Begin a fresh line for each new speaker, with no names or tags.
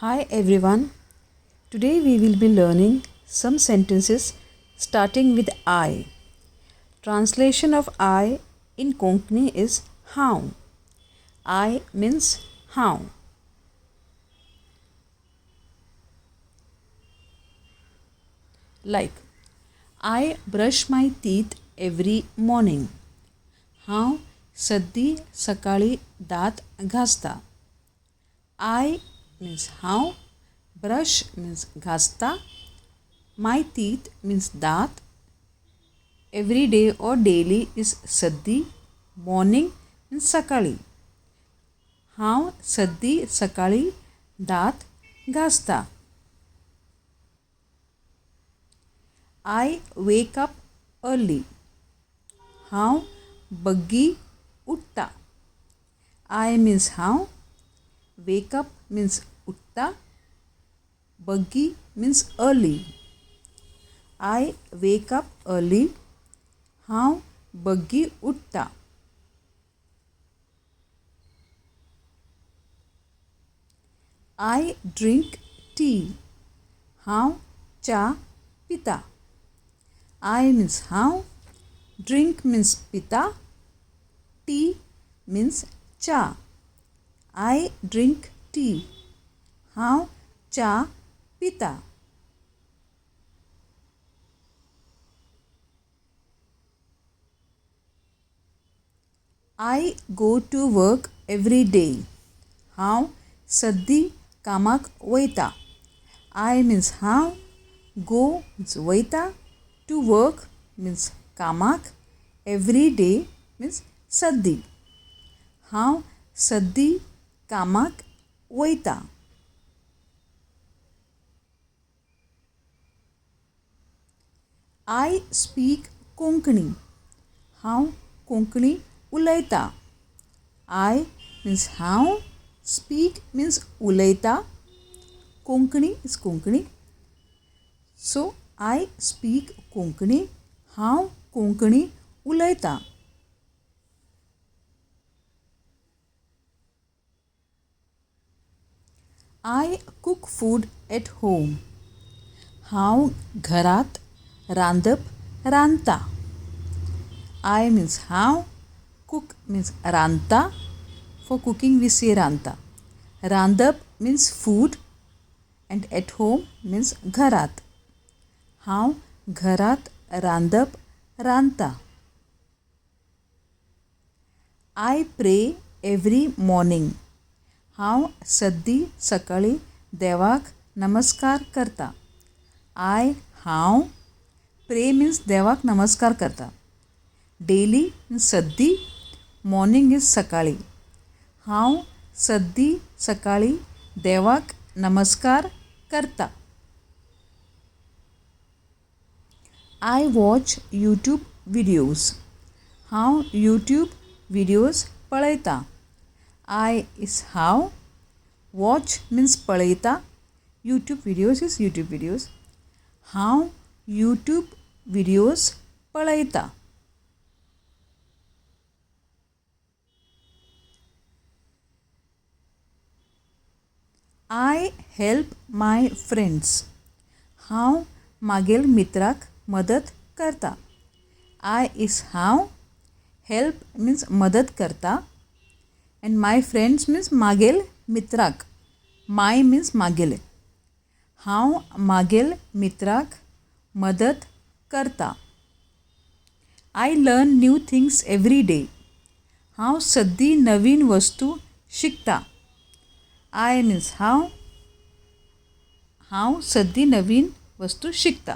Hi everyone. Today we will be learning some sentences starting with I. Translation of I in Konkani is how. I means how. Like I brush my teeth every morning. हांव सद्दी सकाळी दात घासता. I means how, brush means घासता, my teeth means दात, every day or daily is सद्दी, morning means सकाळी. हांव सद्दी सकाळी दात घासता. I wake up early. हांव बग्गी उठता. I means how, wake up means उठता, बग्गी means early. I wake up early. हांव बग्गी उठता. I drink tea. हांव च्या पिता. I means how, drink means पिता, tea means च्या. I drink tea. हांव च्या पिता. I go to work every day. हांव सद्दी कामाक वयता. I means how, go means वयता, to work means कामाक, every day means सद्दी. हांव सद्दी कामाक वयता. I speak Konkani. हांव कोंकणी उलयता. I means how, speak means उलयता, Konkani is Konkani. So I speak Konkani. हांव कोंकणी उलयता. I cook food at home. हांव घरात रांदप रांदता. I means how, cook means रांदता, for cooking we say रांदता. रांदप means food and at home means घरात. हांव घरात रांदप रांदता. I pray every morning. हांव सद्दी सकाळी देवाक नमस्कार करता. हांव pray means देवाक नमस्कार करता. Daily means सद्दी, morning is सकाळी. हांव सद्दी सकाळी देवाक नमस्कार करता. I watch YouTube videos. हांव YouTube videos पळयता. I is how, watch means पळयता, YouTube videos is YouTube videos. हांव YouTube videos पळयता. I help my friends. हांव मागेल मित्राक मदत करता. I is how, help means मदत करता, and my friends means मागेल मित्राक. My means मागेल. हांव मागेल मित्राक मदत करता. I learn new things every day. हांव सद्दी नवीन वस्तू शिकता. I means how, हांव सद्दी नवीन वस्तू शिकता.